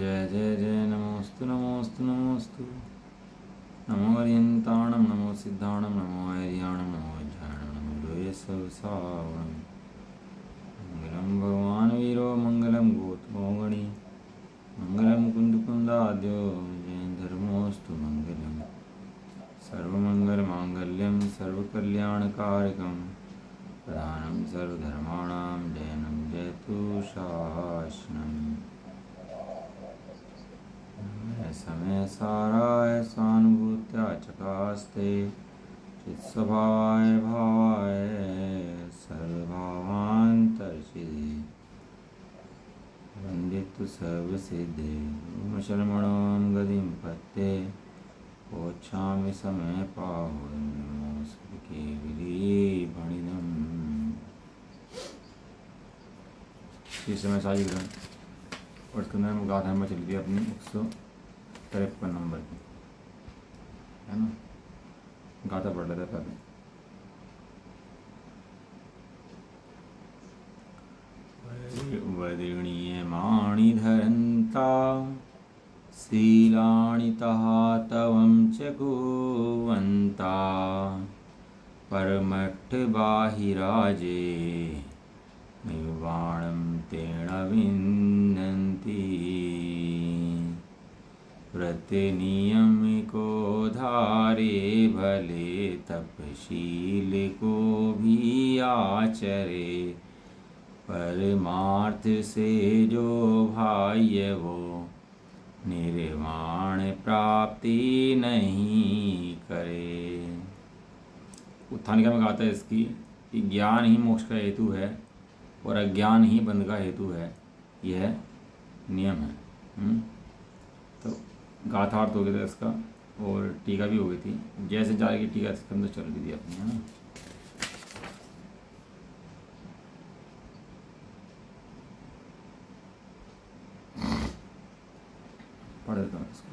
जय जय जय नमोस्तु नमोस्तु नमोस्तु। नमो अर्यन्ताणं नमो सिद्धाणं नमो ऐर्याणं नमो वज्राणं नमो लोये सर्वसावणं। मंगलं भगवान् वीरो मंगलं गोत्रोगणी मंगलं कुन्दकुन्दाद्यो जयधर्मोऽस्तु मंगलम्। सर्वमङ्गलमाङ्गल्यं सर्वकल्याणकारकं प्रधानं सर्वधर्माणां जयनं जयतु शासनम्। समय साराय स्वानुभूत्या चकास्ते चित्स्वभावाय भावाय सर्वभावान्तर्षिधे वन्दितु सर्वसिद्धे शर्मणां गतिं पत्ते ओच्छामि समय पावनमोऽस्तु भणिनम्। इस समय साजी ग्रहण और इसके अंदर हम गाथा में चली थी अपनी 153 नंबर की, है ना। गाथा पढ़ लेते पहले। वदीर्णीयमाणि धरन्ता शीलानि तहातवं च कुर्वन्ता परमट्ठबाहिराजे निर्वाणं तेन विन्दन्ति प्रतिनियमिको धारे भले तपशीलिको भी आचरे परमार्थ से जो भाई वो निर्वाण प्राप्ति नहीं करे। उत्थानिका में कहा था इसकी कि ज्ञान ही मोक्ष का हेतु है और अज्ञान ही बंध का हेतु है, यह नियम है। तो गाथार्थ हो गया था इसका और टीका भी हो गई थी। जैसे जा रही टीका इसके अंदर चल रही थी अपनी, है ना। पढ़ देता हूँ इसको।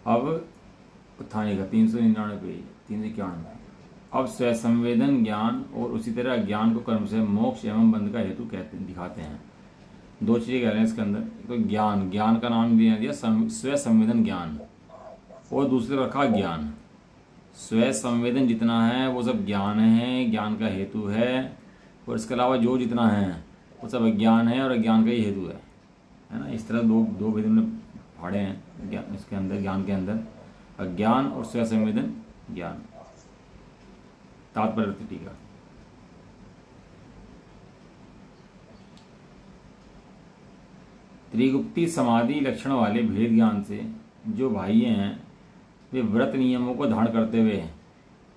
अब उत्थानिका 399 पेज 391। अब स्वसंवेदन ज्ञान और उसी तरह ज्ञान को कर्म से मोक्ष एवं बंध का हेतु कहते दिखाते हैं। दो चीजें कह रहे हैं इसके अंदर। तो ज्ञान का नाम दिया स्वसंवेदन ज्ञान और दूसरे रखा ज्ञान। स्वसंवेदन जितना है वो सब ज्ञान है, ज्ञान का हेतु है, और इसके अलावा जो जितना है वो सब अज्ञान है और अज्ञान का ही हेतु है ना। इस तरह दो भेद में फाड़े हैं इसके अंदर, ज्ञान के अंदर अज्ञान और स्वसंवेदन ज्ञान। तात्पर्य टीका। त्रिगुप्ती समाधि लक्षण वाले भेद ज्ञान से जो बाह्य हैं वे व्रत नियमों को धारण करते हुए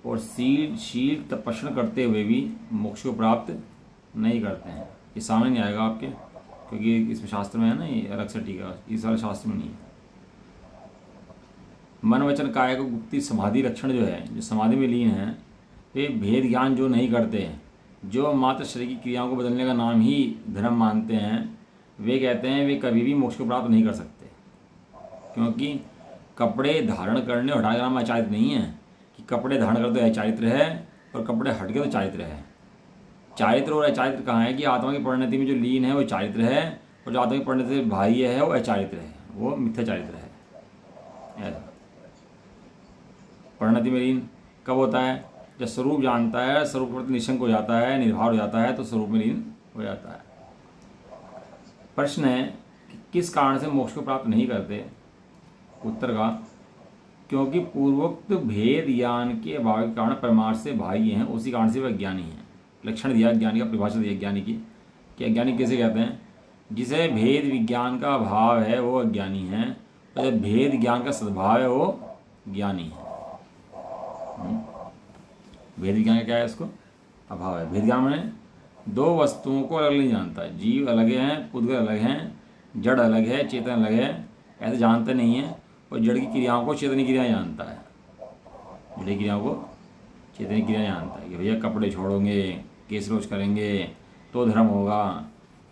और शील तपस्या करते हुए भी मोक्ष को प्राप्त नहीं करते हैं। ये सामने नहीं आएगा आपके, क्योंकि इसमें शास्त्र में है ना, ये अलग से टीका, इस वाले शास्त्र में नहीं है। मन वचन काय को गुप्ती समाधि लक्षण जो है, जो समाधि में लीन है, वे भेद ज्ञान जो नहीं करते हैं, जो मात्र शरीर की क्रियाओं को बदलने का नाम ही धर्म मानते हैं, वे कहते हैं वे कभी भी मोक्ष को प्राप्त नहीं कर सकते। क्योंकि कपड़े धारण करने और हटाने में अचारित्र नहीं है कि कपड़े धारण करते तो अचारित्र है और कपड़े हट के तो चारित्र है। चारित्र और अचारित्र कहाँ है कि आत्मा की परिणति में जो लीन है वो चारित्र है, और जो आत्मा की परिणति से बाह्य है वो अचारित्र है, वो मिथ्या चारित्र है। परिणति में लीन कब होता है? जब स्वरूप जानता है, स्वरूप प्रति निशंक हो जाता है, निर्भर हो जाता है, तो स्वरूप में लीन हो जाता है। प्रश्न है कि किस कारण से मोक्ष को प्राप्त नहीं करते? उत्तर का, क्योंकि पूर्वोक्त भेद ज्ञान के अभाव के कारण परमार्थ से बाह्य हैं, उसी कारण से वह अज्ञानी है। लक्षण दिया ज्ञानी का, परिभाषा दिया ज्ञानी की कि अज्ञानी कैसे कहते हैं? जिसे भेद विज्ञान का अभाव है वो अज्ञानी है, और जब भेद ज्ञान का सद्भाव है वो ज्ञानी है। भेद विज्ञान का क्या है? इसको अभाव है। भेद ज्ञान में दो वस्तुओं को अलग नहीं जानता। जीव अलग हैं, पुद्गल अलग हैं, जड़ अलग है, चेतन अलग है, ऐसे जानते नहीं है। और जड़ की क्रियाओं को चेतनी क्रियाएं जानता है, जड़ की क्रियाओं को चेतनी क्रियाएं जानता है कि भैया कपड़े छोड़ोगे, केस रोज करेंगे तो धर्म होगा।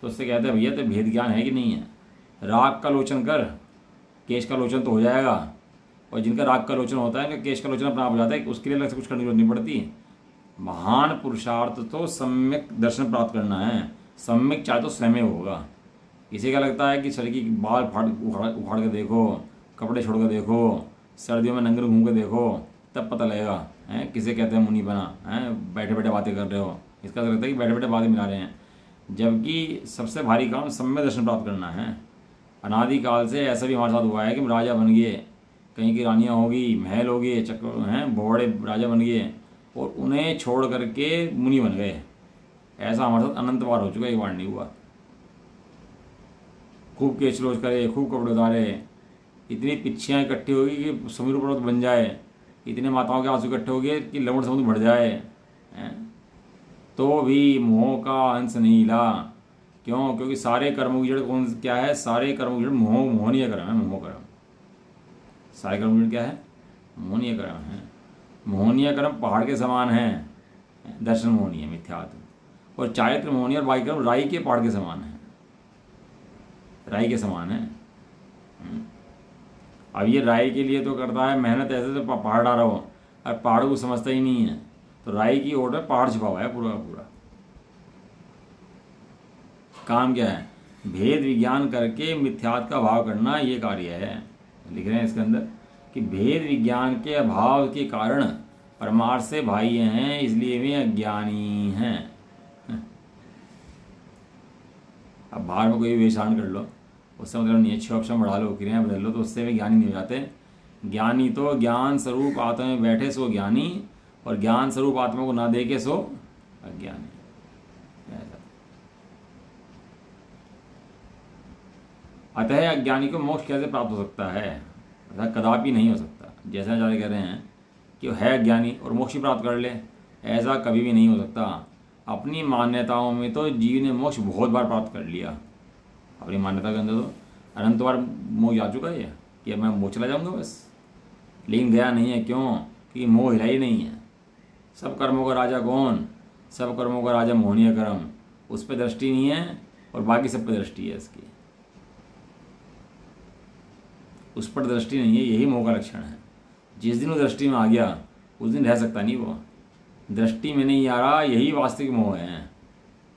तो उससे कहते हैं भैया तो भेद ज्ञान है कि नहीं है? राग का लोचन कर, केश का लोचन तो हो जाएगा, और जिनका राग का लोचन होता है उनका केश का लोचन अपना आप हो जाता है, उसके लिए अलग से कुछ करने की जरूरत नहीं पड़ती। महान पुरुषार्थ तो सम्यक दर्शन प्राप्त करना है। सम्यक चाहे तो स्वयं होगा। किसी का लगता है कि शरीर की बाल उखाड़ के देखो, कपड़े छोड़ के देखो, सर्दियों में नंगे घूम के देखो, तब पता लगेगा। हैं किसे कहते हैं मुनि बना, हैं बैठे बैठे बातें कर रहे हो, इसका लगता है कि बैठे बैठे बातें मिला रहे हैं। जबकि सबसे भारी काम सम्यक दर्शन प्राप्त करना है। अनादिकाल से ऐसा भी हमारे साथ हुआ है कि राजा बन गए, कहीं की रानियाँ होगी, महल हो गए, चक्र हैं बड़े राजा बन गए और उन्हें छोड़ करके मुनि बन गए। ऐसा हमारे साथ अनंत बार हो चुका, एक बार नहीं हुआ। खूब केचलोच करे, खूब कपड़े उतारे, इतनी पिच्छियाँ इकट्ठी होगी कि समुद्र पर्वत बन जाए, इतने माताओं के आंसू इकट्ठे हो गए कि लवण समुद्र बढ़ जाए, तो भी मोह का अंश नहीं हिला। क्यों? क्योंकि सारे कर्मों की जड़ कौन क्या है? सारे कर्मों की जड़ मोहनीय कर्म है। मोह कर्म, सारे कर्मों की जड़ क्या है? मोहनीय कर्म है। मोहनीय कर्म पहाड़ के समान है, दर्शन मोहनीय मिथ्यात्व, और चारित्र मोहनीय और बाकी कर्म राई के पहाड़ के समान है, राई के समान है। अब ये राई के लिए तो करता है मेहनत ऐसे से पहाड़ डाल रहा हो, और पहाड़ों को समझता ही नहीं है, तो राई की ओर में पहाड़ छिपा हुआ है पूरा का पूरा। काम क्या है? भेद विज्ञान करके मिथ्यात्व का भाव करना, ये कार्य है। लिख रहे हैं इसके अंदर कि भेद विज्ञान के अभाव के कारण परमार्थ से बाह्य हैं, इसलिए वे अज्ञानी हैं। अब बाहर में कोई वेशान कर लो, उससे मतलब नहीं, 6 अक्षर बढ़ा लो, क्रियाएं बदल लो, तो उससे भी ज्ञानी नहीं हो जाते। ज्ञानी तो ज्ञान स्वरूप आत्मा में बैठे सो ज्ञानी, और ज्ञान स्वरूप आत्मा को ना देखे सो अज्ञानी। अतः अज्ञानी को मोक्ष कैसे प्राप्त हो सकता है? ऐसा कदापि नहीं हो सकता। जैसे आचार्य कह रहे हैं कि वो है अज्ञानी और मोक्ष प्राप्त कर ले, ऐसा कभी भी नहीं हो सकता। अपनी मान्यताओं में तो जीव ने मोक्ष बहुत बार प्राप्त कर लिया। अपनी मान्यता के अंदर तो अनंत बार मोह आ चुका है कि अब मैं मोह चला जाऊंगा बस, लेकिन गया नहीं है। क्यों? क्योंकि मोह हिला ही नहीं है। सब कर्मों का राजा कौन? सब कर्मों का राजा मोहनीय कर्म, उस पर दृष्टि नहीं है और बाकी सब पर दृष्टि है इसकी। उस पर दृष्टि नहीं है, यही मोह का लक्षण है। जिस दिन वो दृष्टि में आ गया उस दिन रह सकता नहीं। वो दृष्टि में नहीं आ रहा, यही वास्तविक मोह है।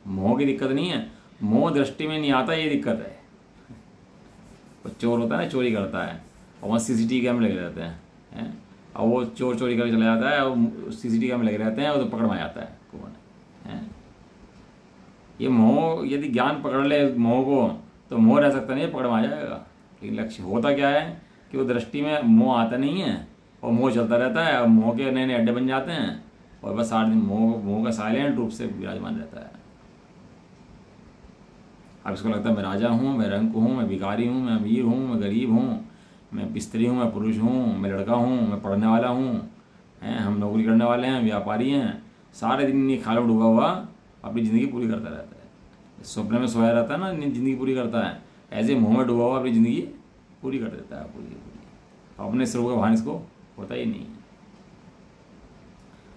मोह की दिक्कत नहीं है, मोह दृष्टि में नहीं आता, ये दिक्कत है। वो चोर होता है ना, चोरी करता है और वहाँ CCTV कैमरे लगे रहते हैं, और वो चोर चोरी करके चला जाता है और CCTV कैमरे लगे रहते हैं, और तो पकड़ में आ जाता है कौन है। ये मोह यदि ज्ञान पकड़ ले मोह को, तो मोह रह सकता नहीं, पकड़ में आ जाएगा। लेकिन लक्ष्य होता क्या है कि वो दृष्टि में मोह आता नहीं है और मोह चलता रहता है, और मोह के नए नए अड्डे बन जाते हैं, और बस सारा दिन मोह का साइलेंट रूप से विराजमान रहता है। अब इसको लगता है मैं राजा हूँ, मैं रंक हूँ, मैं भिखारी हूँ, मैं अमीर हूँ, मैं गरीब हूँ, मैं स्त्री हूँ, मैं पुरुष हूँ, मैं लड़का हूँ, मैं पढ़ने वाला हूँ, हम नौकरी करने वाले हैं, व्यापारी हैं। सारे दिन ये खाला डूबा हुआ अपनी ज़िंदगी पूरी करता रहता है। सपने में सोया रहता है ना, ज़िंदगी पूरी करता है, ऐसे मुँह में डूबा हुआ अपनी ज़िंदगी पूरी कर देता है, पूरी पूरी। अपने स्वरूप का भान इसको होता ही नहीं है।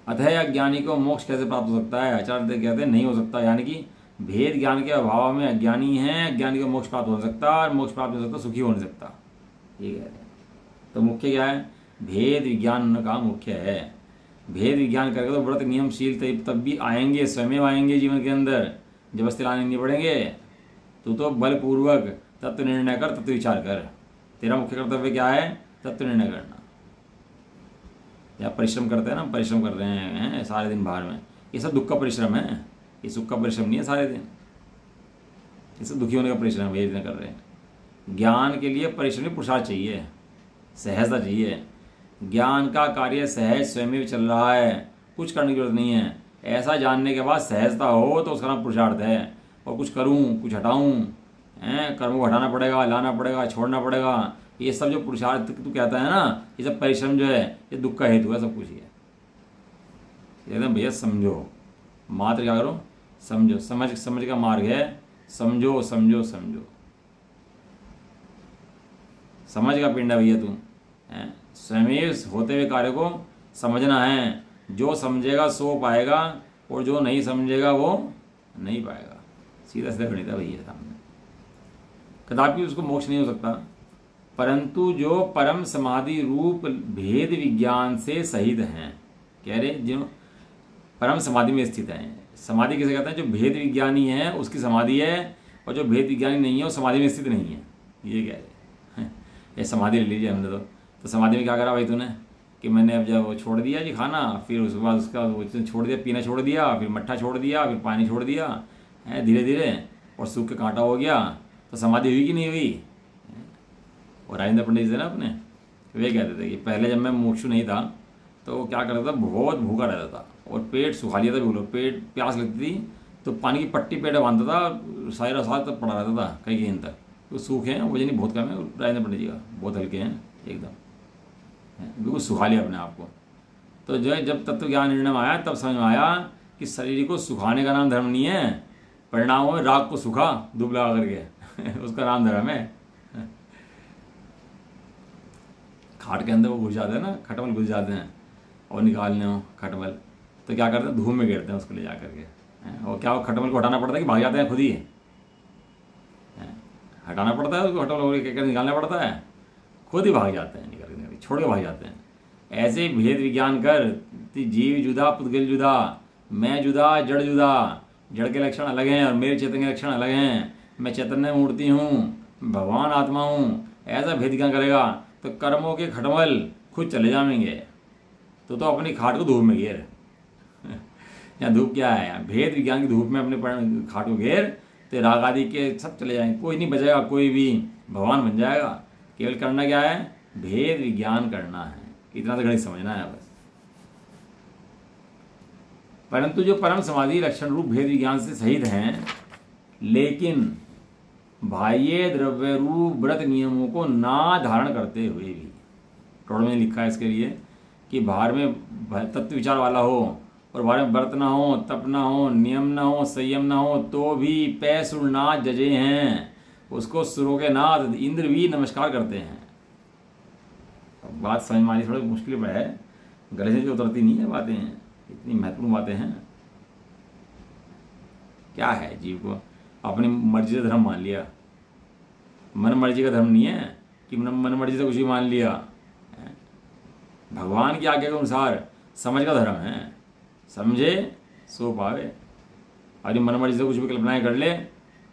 अतः अज्ञानी को मोक्ष कैसे प्राप्त हो सकता है? आचार्य कहते हैं नहीं हो सकता। यानी कि भेद ज्ञान के अभाव में अज्ञानी है, अज्ञानी को मोक्ष प्राप्त हो सकता, और मोक्ष प्राप्त हो सकता सुखी हो नहीं सकता, ये कह रहे हैं। तो मुख्य क्या है? भेद विज्ञान का मुख्य है। भेद विज्ञान करके तो व्रत नियमशील तब भी आएंगे, स्वयं आएंगे जीवन के अंदर, जबरदस्ती लाने नहीं पड़ेंगे। तो बलपूर्वक तत्व निर्णय कर, तत्व विचार कर। तेरा मुख्य कर्तव्य क्या है? तत्व निर्णय करना। या परिश्रम करते हैं ना, परिश्रम कर रहे हैं सारे दिन बाहर में, ये सब दुख का परिश्रम है, ये सुख का परिश्रम नहीं है सारे दिन। ये सब दुखी होने का परिश्रम वेद कर रहे हैं। ज्ञान के लिए परिश्रम में पुरुषार्थ चाहिए, सहजता चाहिए। ज्ञान का कार्य सहज स्वयं में चल रहा है, कुछ करने की जरूरत नहीं है। ऐसा जानने के बाद सहजता हो तो उसका नाम पुरुषार्थ है। और कुछ करूं, कुछ हटाऊं, कर्म को हटाना पड़ेगा, लाना पड़ेगा, छोड़ना पड़ेगा, ये सब जो पुरुषार्थ तू कहता है ना, ये सब परिश्रम जो है ये दुख का हेतु है, सब कुछ ये एकदम। भैया समझो, मात्र क्या करो? समझो। समझ का मार्ग है, समझो समझो समझो। समझ का पिंड है भैया तू, स्वयं होते हुए कार्य को समझना है। जो समझेगा सो पाएगा, और जो नहीं समझेगा वो नहीं पाएगा। सीधा सीधा गणित है भैया सामने। कदापि उसको मोक्ष नहीं हो सकता, परंतु जो परम समाधि रूप भेद विज्ञान से सहित हैं, कह रहे जो परम समाधि में स्थित हैं। समाधि किसे कहते हैं? जो भेद विज्ञानी है उसकी समाधि है, और जो भेद विज्ञानी नहीं है वो समाधि में स्थित नहीं है। ये कह रहे हैं। ये समाधि ले लीजिए हमने तो समाधि में क्या करा भाई तूने कि मैंने अब जब वो छोड़ दिया जी खाना, फिर उसके बाद उसका वो छोड़ दिया, पीना छोड़ दिया, फिर मट्ठा छोड़ दिया, फिर पानी छोड़ दिया है धीरे धीरे, और सूख के कांटा हो गया, तो समाधि हुई कि नहीं हुई? और राजेंद्र पंडित जी थे ना अपने, वे कहते थे कि पहले जब मैं मुमुक्षु नहीं था तो क्या करता था, बहुत भूखा रहता था और पेट सुखा लिया था, बिल्कुल पेट प्यास लगती थी तो पानी की पट्टी पेट बांधता था, सारा साथ तक पड़ा रहता था कई दिन तक। तो सूखे हैं, वजन ही बहुत कम है राजेंद्र पंडित जी का, बहुत हल्के हैं एकदम, बिल्कुल सुखा लिया अपने आप को। तो जो है जब तत्व ज्ञान निर्णय में आया तब समझ में आया कि शरीर को सुखाने का नाम धर्म नहीं है, परिणाम में राग को सुखा दुबला करके उसका नाम धर्म है। खाट के अंदर वो घुस जाते हैं ना, खटमल घुस जाते हैं और निकालने हो खटमल, तो क्या करते हैं, धूप में गिरते हैं उसको ले जा करके, और क्या वो खटमल को हटाना पड़ता है कि भाग जाते हैं खुद ही? हटाना पड़ता है उसको, खटमल को निकालना पड़ता है, खुद ही भाग जाते हैं, निकल छोड़ के भाग जाते हैं। ऐसे भेद विज्ञान कर, जीव जुदा पुद्गल जुदा, मैं जुदा जड़ जुदा, जड़ के लक्षण अलग हैं और मेरे चेतन के लक्षण अलग हैं, मैं चैतन्य मूर्ति हूँ, भगवान आत्मा हूँ, ऐसा भेद विज्ञान करेगा तो कर्मों के खटमल खुद चले जाएंगे। तो अपनी खाट को धूप में घेर यहाँ धूप क्या है, भेद विज्ञान की धूप में अपने खाट को घेर, तो राग आदि के सब चले जाएंगे, कोई नहीं बचेगा, कोई भी भगवान बन जाएगा। केवल करना क्या है, भेद विज्ञान करना है, इतना तो गणित समझना है बस। परंतु जो परम समाधि लक्षण रूप भेद विज्ञान से सहित हैं, लेकिन बाह्य द्रव्य रूप व्रत नियमों को ना धारण करते हुए भी, टोड़ में लिखा है इसके लिए कि बाहर में तत्व विचार वाला हो और बाहर में व्रत ना हो, तप ना हो, नियम ना हो, संयम ना हो, तो भी पैसुरनाथ जजे हैं, उसको सुरों के नाथ इंद्र भी नमस्कार करते हैं। बात समझ में आनी थोड़ी मुश्किल है, गले से जो उतरती नहीं है बातें, इतनी महत्वपूर्ण बातें हैं। क्या है, जीव को अपनी मर्जी का धर्म मान लिया, मन मर्जी का धर्म नहीं है कि मन मर्जी से कुछ भी मान लिया, भगवान की आज्ञा के अनुसार समझ का धर्म है, समझे सो पावे। और मन मर्जी से कुछ भी कल्पनाएं कर ले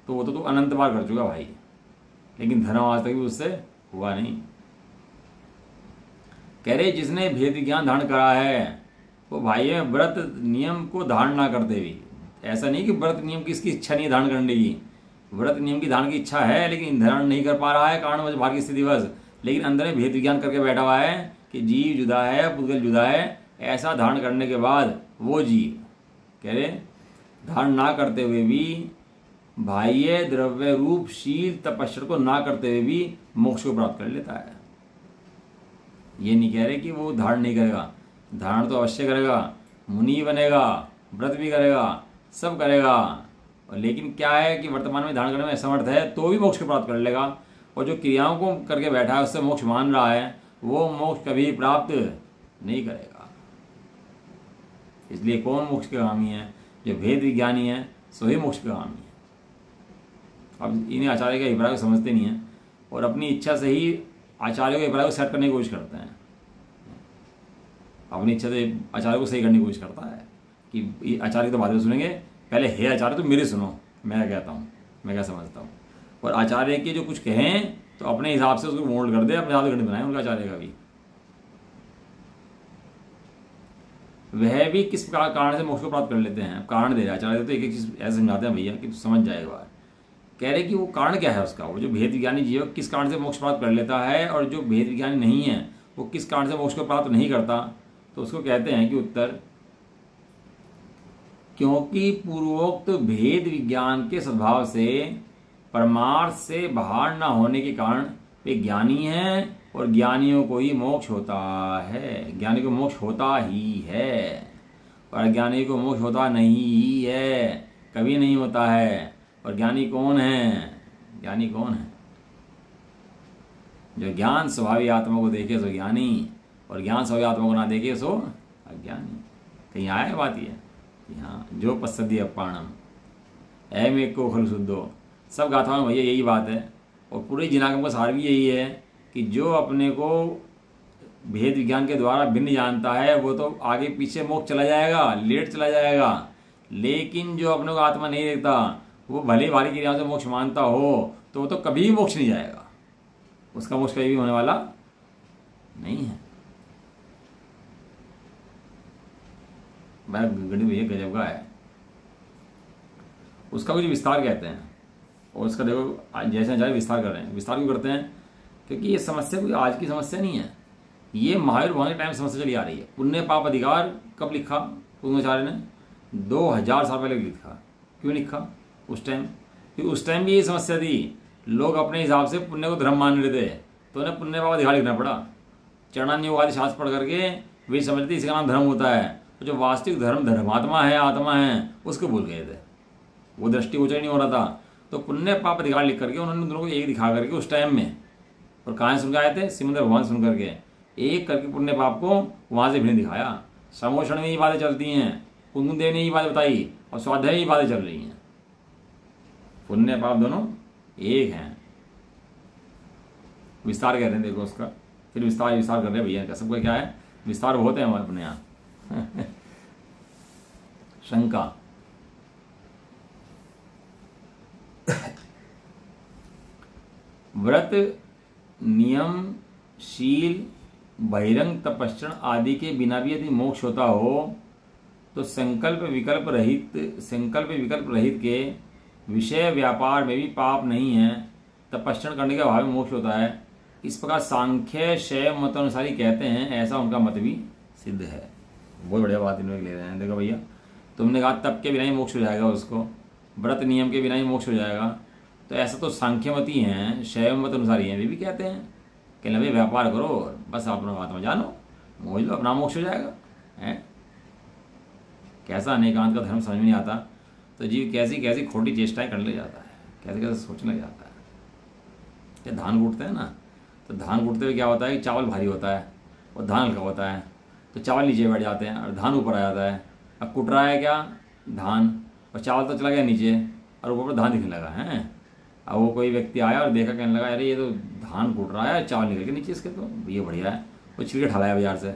तो वो तो अनंत बार कर चुका भाई, लेकिन धर्म आज तक भी उससे हुआ नहीं। कह रहे जिसने भेद विज्ञान धारण करा है वो भाई व्रत नियम को धारण ना करते भी, ऐसा नहीं कि व्रत नियम की इसकी इच्छा नहीं है धारण करने की, व्रत नियम की धारण की इच्छा है लेकिन धारण नहीं कर पा रहा है कारण वजह बाहर की स्थिति बस, लेकिन अंदर में भेद विज्ञान करके बैठा हुआ है कि जीव जुदा है पुद्गल जुदा है। ऐसा धारण करने के बाद वो जीव कह रहे धारण ना करते हुए भी, बाह्य द्रव्य रूप शील तपस्या को ना करते हुए भी मोक्ष को प्राप्त कर लेता है। ये नहीं कह रहे कि वो धारण नहीं करेगा, धारण तो अवश्य करेगा, मुनि बनेगा, व्रत भी करेगा, सब करेगा, लेकिन क्या है कि वर्तमान में धारण करने में असमर्थ है तो भी मोक्ष को प्राप्त कर लेगा। और जो क्रियाओं को करके बैठा है उससे मोक्ष मान रहा है वो मोक्ष कभी प्राप्त नहीं करेगा। इसलिए कौन मोक्ष के गामी है, जो भेद विज्ञानी है सो ही मोक्ष के गामी है। अब इन्हें आचार्य के अभिप्राय को समझते नहीं है और अपनी इच्छा से ही आचार्यों के अभिप्राय को सेट करने की कोशिश करते हैं, अपनी इच्छा से आचार्य को सही करने की कोशिश करता है कि आचार्य की तो बातें सुनेंगे, पहले हे आचार्य तो मेरी सुनो, मैं क्या कहता हूँ, मैं क्या समझता हूँ, और आचार्य के जो कुछ कहें तो अपने हिसाब से उसको मोल्ड कर दे, अपने हिसाब से गणित बनाए उनका आचार्य का भी। वह भी किस प्रकार कारण से मोक्ष को प्राप्त कर लेते हैं, कारण दे रहे आचार्य तो एक एक चीज ऐसे समझाते हैं भैया कि समझ जाएगा। कह रहे कि वो कारण क्या है उसका, वो जो भेद विज्ञानी जीव किस कारण से मोक्ष प्राप्त कर लेता है और जो भेद विज्ञानी नहीं है वो किस कारण से मोक्ष को प्राप्त नहीं करता। तो उसको कहते हैं कि उत्तर, क्योंकि पूर्वोक्त भेद विज्ञान के स्वभाव से परमार्थ से बाहर न होने के कारण वे ज्ञानी हैं और ज्ञानियों को ही मोक्ष होता है, ज्ञानी को मोक्ष होता ही है और अज्ञानी को मोक्ष होता नहीं ही है, कभी नहीं होता है। और ज्ञानी कौन है, ज्ञानी कौन है, जो ज्ञान स्वभावी आत्मा को देखे सो ज्ञानी और ज्ञान स्वभावी आत्मा को ना देखे सो अज्ञानी। कहीं आया बात ये कि हाँ जो पश्यति अपाणम ऐम एक को खल शुद्धो, सब गाथाओं में भैया यही बात है। और पूरे जिनागम का सार भी यही है कि जो अपने को भेद विज्ञान के द्वारा भिन्न जानता है वो तो आगे पीछे मोक्ष चला जाएगा, लेट चला जाएगा। लेकिन जो अपने को आत्मा नहीं देखता, वो भले भारी क्रियाओं से मोक्ष मानता हो तो वो तो कभी भी मोक्ष नहीं जाएगा, उसका मोक्ष कभी भी होने वाला नहीं है। गणित भैया गजब का है। उसका कुछ विस्तार कहते हैं, और उसका देखो जैसे जैसे विस्तार कर रहे हैं। विस्तार क्यों करते हैं? क्योंकि ये समस्या कोई आज की समस्या नहीं है, ये महावीर भगवान के टाइम समस्या चली आ रही है। पुण्य पाप अधिकार कब लिखा पूर्वाचार्य ने? 2000 साल पहले लिखा। क्यों लिखा उस टाइम? क्योंकि उस टाइम भी यही समस्या थी, लोग अपने हिसाब से पुण्य को धर्म मान रहे थे, तो उन्हें पुण्य पाप अधिकार लिखना पड़ा। चरणान्योगवादी शास्त्र पढ़ करके वे समझते इसका नाम धर्म होता है, तो जो वास्तविक धर्म धर्मात्मा है, आत्मा है, उसको भूल गए थे, वो दृष्टिगोचर नहीं हो रहा था। तो पुण्य पाप अधिकार लिख करके उन्होंने दोनों को एक दिखा करके उस टाइम में, और कहाँ सुन के आए थे? सिमंदर भगवान सुन करके एक करके पुण्य पाप को वहाँ से भिन्न दिखाया। समोषण में ही बातें चलती हैं, कुंदन देव ने ही बात बताई, और स्वाध्याय ही बातें चल रही हैं। पुण्य पाप दोनों एक हैं। विस्तार कह रहे हैं, देखो उसका फिर विस्तार कर रहे हैं भैया का। सबका क्या है? विस्तार बहुत है हमारे अपने यहाँ। शंका, व्रत नियम शील बहिरंग तपस्रण आदि के बिना भी यदि मोक्ष होता हो तो संकल्प विकल्प रहित के विषय व्यापार में भी पाप नहीं है, तपस्रण करने के अभाव में मोक्ष होता है। इस प्रकार सांख्य शैव मतानुसारी कहते हैं, ऐसा उनका मत भी सिद्ध है। बहुत बढ़िया बात इन्होंने ले रहे हैं। देखो भैया, तुमने कहा तप के बिना ही मोक्ष हो जाएगा, उसको व्रत नियम के बिना ही मोक्ष हो जाएगा, तो ऐसा तो सांख्य मत ही हैं, शैव मत अनुसारी हैं, वे भी कहते हैं कि भाई व्यापार करो, बस अपना आत्मा जानो, मोह लो, अपना मोक्ष हो जाएगा। है कैसा अनेकांत का धर्म समझ में नहीं आता, तो जीव कैसी कैसी खोटी चेष्टाएं करने लग जाता है, कैसे कैसे सोचने लग जाता है। क्या धान कूटते हैं ना, तो धान कूटते हुए क्या होता है कि चावल भारी होता है और धान हल्का होता है, तो चावल नीचे बैठ जाते हैं और धान ऊपर आ जाता है। अब कूट रहा है क्या? धान, और चावल तो चला गया नीचे और ऊपर धान दिखने लगा है। अब वो कोई व्यक्ति आया और देखा, कहने लगा अरे ये तो धान कूट रहा है, चावल निकल के नीचे इसके, तो ये बढ़िया है। वो छिलके ढलाया बाजार से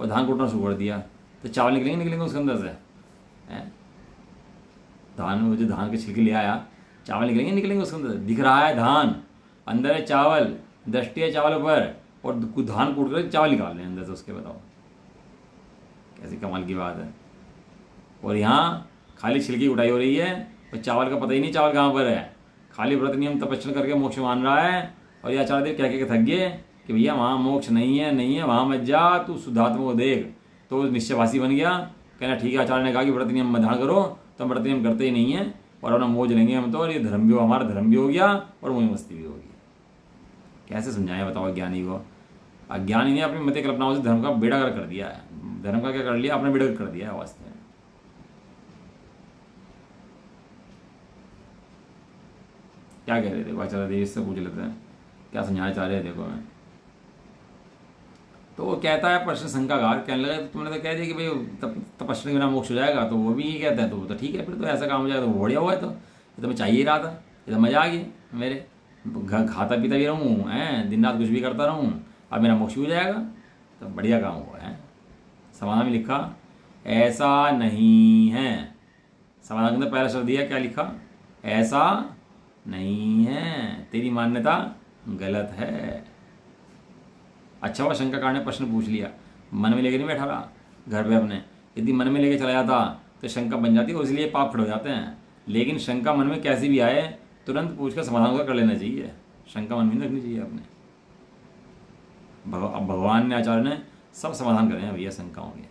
और धान कूटना शुरू कर दिया, तो चावल निकलेंगे उसके अंदर से। धान, वो जो धान के छिलके ले आया, चावल निकलेंगे उसके अंदर। दिख रहा है धान, अंदर है चावल, दृष्टि है चावल पर, और धान कूट कर चावल निकाल रहे हैं अंदर से उसके। बताओ कैसी कमाल की बात है। और यहाँ खाली छिलकी उठाई हो रही है और चावल का पता ही नहीं चावल कहाँ पर है। खाली व्रत नियम तपस्या करके मोक्ष मान रहा है, और ये आचार्य देव कह के थक गए कि भैया वहाँ मोक्ष नहीं है, वहाँ मत जा, तू शुद्धात्मा को देख। तो निश्चयवासी बन गया, कहना ठीक है। आचार्य ने कहा कि व्रत नियम मत धारण करो, तो हम व्रत नियम करते ही नहीं है और अपना मोज लेंगे हम तो, और ये धर्म भी, हमारा धर्म भी हो गया और मोह मस्ती भी होगी। कैसे समझाएं बताओ अज्ञानी को? अज्ञानी ने अपनी मत कल्पनाओं से धर्म का बेड़ा गर्क कर दिया है। धर्म का क्या कर लिया? अपने बेड़ा गर्क कर दिया है वास्तव में। क्या कह रहे थे आचार्य देव? इससे पूछ लेते हैं क्या समझाना चाह रहे हैं। देखो मैं तो वो कहता है प्रश्न शंकाकार, कहने लगा तो तुमने तो कह दिया कि भाई तपस्या के बिना मोक्ष हो जाएगा, तो वो भी यही कहता है, तो वो तो ठीक है, फिर तो ऐसा काम हो जाएगा तो वो बढ़िया हुआ है। तो ये तो मैं चाहिए रहा था, ये तो मजा आ गया मेरे, खाता पीता भी रहूँ हैं, दिन रात कुछ भी करता रहूँ, अब मेरा मोक्ष हो जाएगा, तो बढ़िया काम हुआ है। समाधान में लिखा ऐसा नहीं है। समाधान के अंदर पहला शब्द दिया, क्या लिखा? ऐसा नहीं है, तेरी मान्यता गलत है। अच्छा हुआ शंकाकार ने प्रश्न पूछ लिया, मन में लेके नहीं बैठा रहा घर पे अपने। यदि मन में लेके चला जाता तो शंका बन जाती है, इसलिए पाप खड़े हो जाते हैं। लेकिन शंका मन में कैसी भी आए, तुरंत पूछकर समाधान कर लेना चाहिए, शंका मन में रखनी चाहिए अपने। अब भगवान ने, आचार्य ने सब समाधान करे हैं भैया शंकाओं के,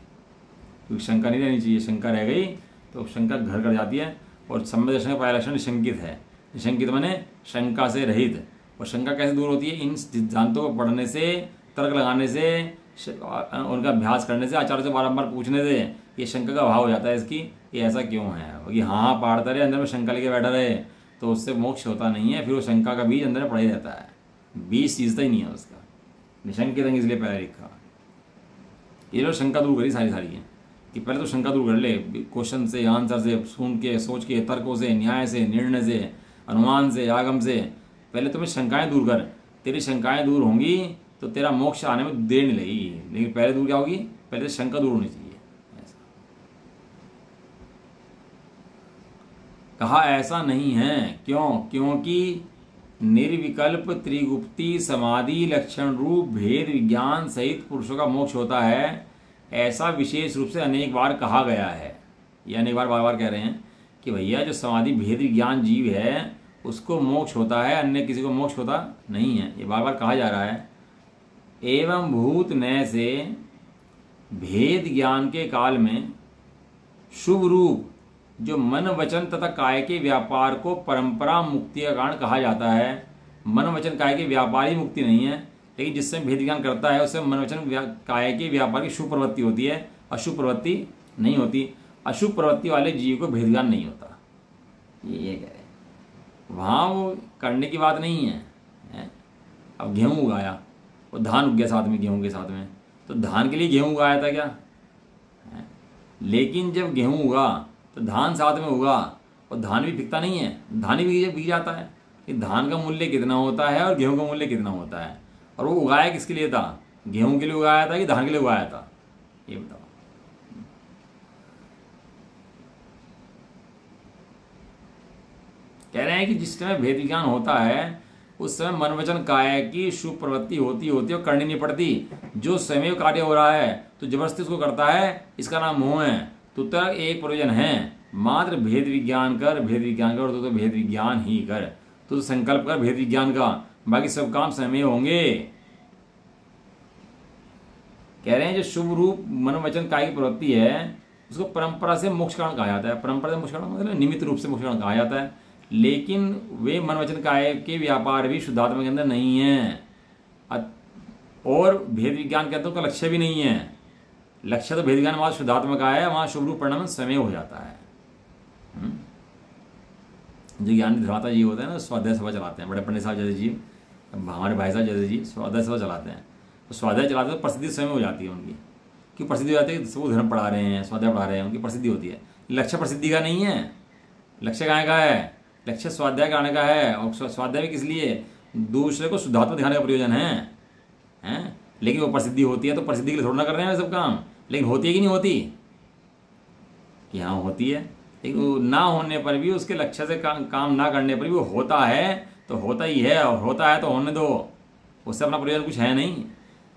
क्योंकि शंका नहीं रहनी चाहिए। शंका रह गई तो शंका घर कर जाती है। और सम्यक दर्शन का पहला लक्षण निशंकित है। निशंकित माने शंका से रहित। और शंका कैसे दूर होती है? इन सिद्धांतों को पढ़ने से, तर्क लगाने से, उनका अभ्यास करने से, आचार्य से बारंबार पूछने से ये शंका का भाव हो जाता है इसकी, ये ऐसा क्यों है, कि हाँ पढ़ता रहे, अंदर में शंका लेके बैठा रहे, तो उससे मोक्ष होता नहीं है। फिर वो शंका का बीज अंदर में पड़ा ही रहता है, बीज सीजता ही नहीं है उसका। निशंकित इसलिए पहले लिखा। ये लोग शंका दूर करी सारी है कि पहले तो शंका दूर कर ले, क्वेश्चन से, आंसर से, सुन के, सोच के, तर्कों से, न्याय से, निर्णय से, अनुमान से, आगम से। पहले तुम्हें शंकाएं दूर कर, तेरी शंकाएं दूर होंगी तो तेरा मोक्ष आने में देर नहीं लगेगी, लेकिन पहले दूर क्या होगी, पहले तो शंका दूर होनी चाहिए। ऐसा कहा ऐसा नहीं है, क्यों? क्योंकि निर्विकल्प त्रिगुप्ती समाधि लक्षण रूप भेद विज्ञान सहित पुरुषों का मोक्ष होता है, ऐसा विशेष रूप से अनेक बार कहा गया है। ये अनेक बार बार बार कह रहे हैं कि भैया जो समाधि भेद विज्ञान जीव है उसको मोक्ष होता है, अन्य किसी को मोक्ष होता नहीं है, ये बार बार कहा जा रहा है। एवं भूत नय से भेद ज्ञान के काल में शुभ रूप जो मन वचन तथा काय के व्यापार को परंपरा मुक्ति का कारण कहा जाता है। मन वचन काय के व्यापार ही मुक्ति नहीं है, लेकिन जिससे भेद ज्ञान करता है उससे मन वचन काय के व्यापार की शुभ प्रवृत्ति होती है, अशुभ प्रवृत्ति नहीं होती। अशुभ प्रवृत्ति वाले जीव को भेद ज्ञान नहीं होता, ये कह रहे। वहाँ वो करने की बात नहीं है। अब गेहूँ उगाया, वो धान उग गया साथ में, गेहूँ के साथ में, तो धान के लिए गेहूँ उगाया था क्या? लेकिन जब गेहूँ उगा तो धान साथ में उगा, और धान भी बिकता नहीं है, धान भी बिक जाता है। कि धान का मूल्य कितना होता है और गेहूँ का मूल्य कितना होता है, और वो उगाया किसके लिए था? गेहूँ के लिए उगाया था कि धान के लिए उगाया था? ये बताओ। कह रहे हैं कि जिस समय भेद विज्ञान होता है उस समय मन वचन काय की शुभ प्रवृत्ति होती होती और करनी नहीं पड़ती। जो समय कार्य हो रहा है तो जबरदस्ती उसको करता है, इसका नाम मोह है। तो तेरा एक प्रयोजन है, मात्र भेद विज्ञान कर, भेद विज्ञान कर, तो भेद विज्ञान ही कर, तो संकल्प कर भेद विज्ञान का, बाकी सब काम समय होंगे। कह रहे हैं जो शुभ रूप मन वचन काय की प्रवृत्ति है उसको परंपरा से मोक्ष कारण कहा जाता है। परंपरा से मोक्ष कारण मतलब निमित्त रूप से मोक्ष कारण कहा जाता है, लेकिन वे मन वचन काय के व्यापार भी शुद्धात्मा के अंदर नहीं है, और भेद विज्ञान के अंदर उसका लक्ष्य भी नहीं है। लक्ष्य तो भेद विज्ञान वहां शुद्धात्मा का है, वहां शुभ रूप परिणाम समय हो जाता है। जो ज्ञानी धर्माता जी होते हैं ना, स्वाध्याय सभा चलाते हैं, बड़े पंडित साहब जैसे जी, हमारे भाई साहब जैसे जी स्वाध्याय सभा चलाते हैं। तो स्वाध्याय चलाते हैं तो प्रसिद्धि समय हो जाती है उनकी, क्यों प्रसिद्धि हो जाती है? सब धर्म पढ़ा रहे हैं, स्वाध्याय पढ़ा रहे हैं, उनकी प्रसिद्धि होती है। लक्ष्य प्रसिद्धि का नहीं है, लक्ष्य कहाँ का है? लक्ष्य स्वाध्याय कराने का है, और स्वाध्याय भी किस लिए? दूसरे को शुद्धात्मा दिखाने का प्रयोजन है। लेकिन वो प्रसिद्धि होती है तो प्रसिद्धि के लिए थोड़ा ना कर रहे हैं सब काम, लेकिन होती है कि नहीं होती? कि हाँ होती है, लेकिन वो ना होने पर भी, उसके लक्ष्य से काम ना करने पर भी वो होता है तो होता ही है, और होता है तो होने दो, उससे अपना प्रयोजन कुछ है नहीं।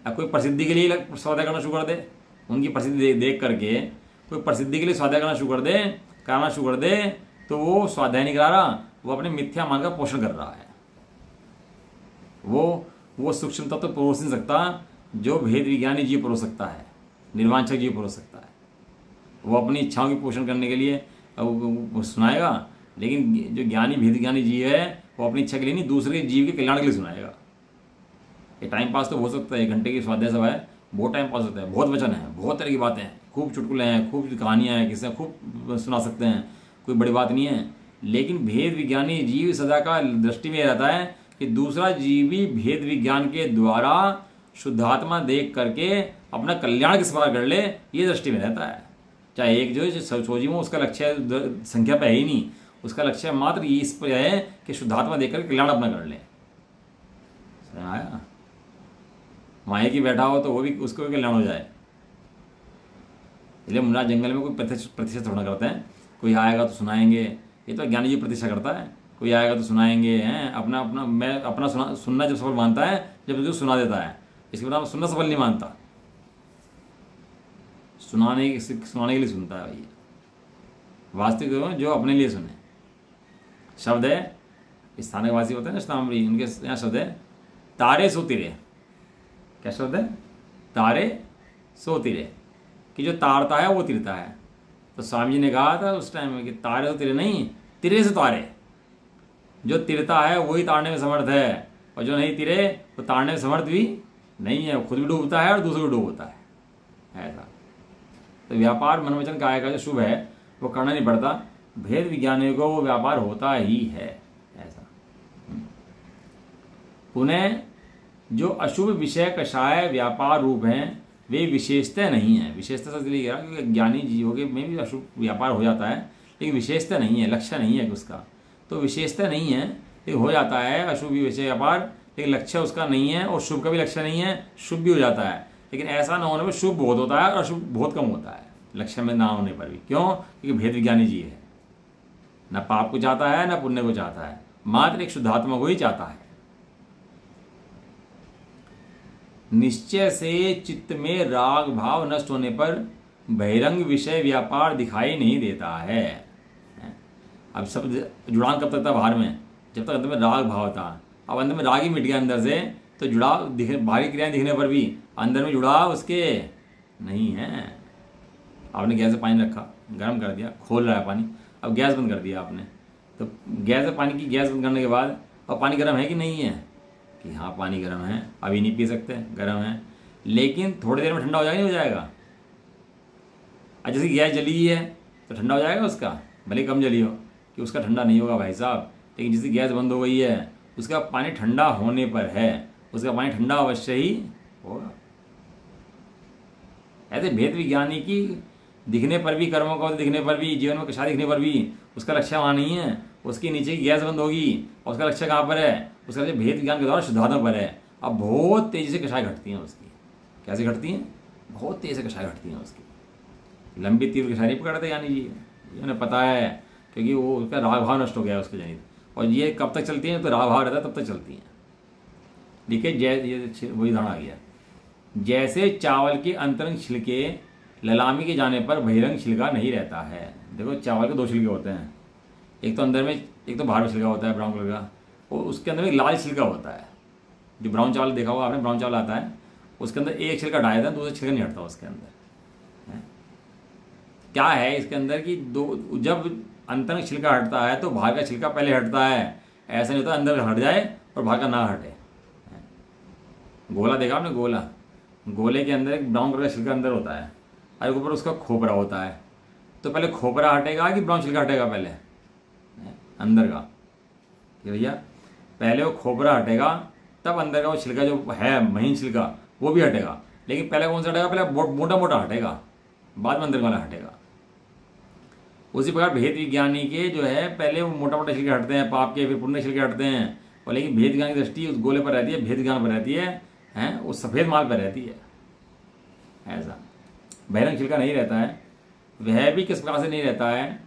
अब कोई प्रसिद्धि के लिए स्वाध्याय करना शुरू कर दे, उनकी प्रसिद्धि देख करके कोई प्रसिद्धि के लिए स्वाध्याय करना शुरू कर दे, तो वो स्वाध्याय नहीं करा रहा, वो अपने मिथ्या मान का पोषण कर रहा है। वो सूक्ष्मता तो परोस नहीं सकता जो भेद विज्ञानी जीव परोस सकता है, निर्वांछक जीव परोस सकता है। वो अपनी इच्छाओं की पोषण करने के लिए वो सुनाएगा, लेकिन जो ज्ञानी भेद विज्ञानी जीव है वो अपनी इच्छा के लिए नहीं, दूसरे जीव के कल्याण के लिए सुनाएगा। ये टाइम पास तो हो सकता है, 1 घंटे की स्वाध्याय सभा है, बहुत टाइम पास होता है, बहुत वचन है, बहुत तरह की बातें हैं, खूब चुटकुले हैं, खूब कहानियाँ हैं, किससे खूब सुना सकते हैं, कोई बड़ी बात नहीं है। लेकिन भेद विज्ञानी जीव सदा का दृष्टि में रहता है कि दूसरा जीव भी भेद विज्ञान के द्वारा शुद्धात्मा देख करके अपना कल्याण किस प्रकार कर ले, ये दृष्टि में रहता है। चाहे एक जो सोची में उसका लक्ष्य संख्या पे है ही नहीं, उसका लक्ष्य मात्र इस पर है कि शुद्धात्मा देखकर कल्याण अपना कर ले। आया माया की बैठा हो तो वो भी, उसको भी कल्याण हो जाए। इसलिए मुन्ना जंगल में कोई प्रतिष्ठा थोड़ा करते हैं, कोई आएगा तो सुनाएंगे, ये तो ज्ञानी जी प्रतिष्ठा करता है, कोई आएगा तो सुनाएंगे हैं, अपना सुनना जब सफल मानता है जब उसको सुना देता है, इसके बाद सुनना सफल नहीं मानता, सुनाने के लिए सुनता है भैया। वास्तविक जो अपने लिए सुने। शब्द है, स्थानीय वासी होते हैं ना स्ताम्री, उनके यहाँ शब्द है तारे सो तिरे। क्या शब्द है? तारे सो तिरे, कि जो तारता है वो तिरता है। तो स्वामी जी ने कहा था उस टाइम में कि तारे सो तिरे नहीं, तिरे से तारे। जो तिरता है वही तारने में समर्थ है, और जो नहीं तिरे वो तारने में समर्थ भी नहीं है, खुद भी डूबता है और दूसरे को डूबता है। ऐसा तो व्यापार मनोवचन काय का जो शुभ है वो करना नहीं पड़ता, भेद विज्ञानियों को वो व्यापार होता ही है। ऐसा पुनः जो अशुभ विषय कषाय व्यापार रूप हैं वे विशेषता नहीं है। विशेषता से इसलिए कह रहा क्योंकि ज्ञानी जीवों के में भी अशुभ व्यापार हो जाता है, लेकिन विशेषता नहीं है, लक्ष्य नहीं है उसका, तो विशेषता नहीं है, लेकिन हो जाता है अशुभ विषय व्यापार, लेकिन लक्ष्य उसका नहीं है और शुभ का भी लक्ष्य नहीं है, शुभ भी हो जाता है, लेकिन ऐसा ना होने पर शुभ बहुत होता है और अशुभ बहुत कम होता है लक्ष्य में ना होने पर भी। क्यों? क्योंकि भेद विज्ञानी जीव है, ना पाप को चाहता है ना पुण्य को चाहता है, मात्र एक शुद्धात्मा को ही चाहता है। निश्चय से चित्त में राग भाव नष्ट होने पर बहिरंग विषय व्यापार दिखाई नहीं देता है। अब सब जुड़ान कब तक था बाहर में? जब तक अंदर में राग भाव था। अब अंदर में राग ही मिट गया अंदर से, तो जुड़ाव दिखने, बाहरी क्रियाएं दिखने पर भी अंदर में जुड़ाव उसके नहीं है। आपने गैस से पानी रखा, गर्म कर दिया, खोल रहा है पानी, अब गैस बंद कर दिया आपने, तो गैस से पानी की गैस बंद करने के बाद अब पानी गर्म है कि नहीं है? कि हाँ पानी गर्म है, अभी नहीं पी सकते, गर्म है, लेकिन थोड़ी देर में ठंडा हो जाएगा, नहीं हो जाएगा? और जैसे गैस जली ही है तो ठंडा हो जाएगा उसका, भले कम जली हो, कि उसका ठंडा नहीं होगा भाई साहब। लेकिन जैसे गैस बंद हो गई है, उसका पानी ठंडा होने पर है, उसका पानी ठंडा अवश्य ही होगा। ऐसे भेद विज्ञानी की दिखने पर भी, कर्मों का दिखने पर भी, जीवन में कषाय दिखने पर भी उसका लक्ष्य वहाँ नहीं है, उसके नीचे की गैस बंद होगी और उसका लक्ष्य कहाँ पर है? उसका लक्ष्य भेद विज्ञान के द्वारा शुद्धात्मा पर है। अब बहुत तेजी से कषाय घटती हैं उसकी। कैसे घटती हैं? बहुत तेजी से कषाय घटती हैं उसकी। लंबी तीव्र कषाय नहीं पकड़ते यानी जी, ये उन्हें पता है, क्योंकि वो उसका राग भाव नष्ट हो गया है उसके जनित। और ये कब तक चलती हैं? तो राग भाव रहता है तब तक चलती हैं। देखिए ये वही उदाहरण आ गया। जैसे चावल के अंतरंग छिलके ललामी के जाने पर बहिरंग छिलका नहीं रहता है। देखो चावल के दो छिलके होते हैं, एक तो अंदर में, एक तो बाहर में छिलका होता है ब्राउन कलर का, और उसके अंदर में लाल छिलका होता है। जो ब्राउन चावल देखा होगा आपने, ब्राउन चावल आता है, उसके अंदर एक छिलका हटाया था, दूसरा छिलका नहीं हटता उसके अंदर। क्या है इसके अंदर कि दो, जब अंतरंग छिलका हटता है तो बाहर का छिलका पहले हटता है। ऐसा नहीं होता अंदर हट जाए और बाहर का ना हटे। गोला देखा आपने? गोले के अंदर एक ब्राउन कलर का छिलका अंदर होता है और ऊपर उसका खोपरा होता है। तो पहले खोपरा हटेगा कि ब्राउन छिलका हटेगा? पहले अंदर का, कि भैया पहले वो खोपरा हटेगा, तब अंदर का वो छिलका जो है महीन छिलका वो भी हटेगा। लेकिन पहले कौन सा हटेगा? पहले मोटा मोटा हटेगा, बाद में अंदर वाला हटेगा। उसी प्रकार भेद विज्ञानी के जो है पहले वो मोटा मोटा छिलके हटते हैं पाप के, फिर पुण्य छिलके हटते हैं। और लेकिन भेद विज्ञान की दृष्टि उस गोले पर रहती है, भेद विज्ञान पर रहती है, उस सफ़ेद माल पर रहती है। ऐसा बहिरंग छिलका नहीं रहता है। वह भी किस प्रकार से नहीं रहता है?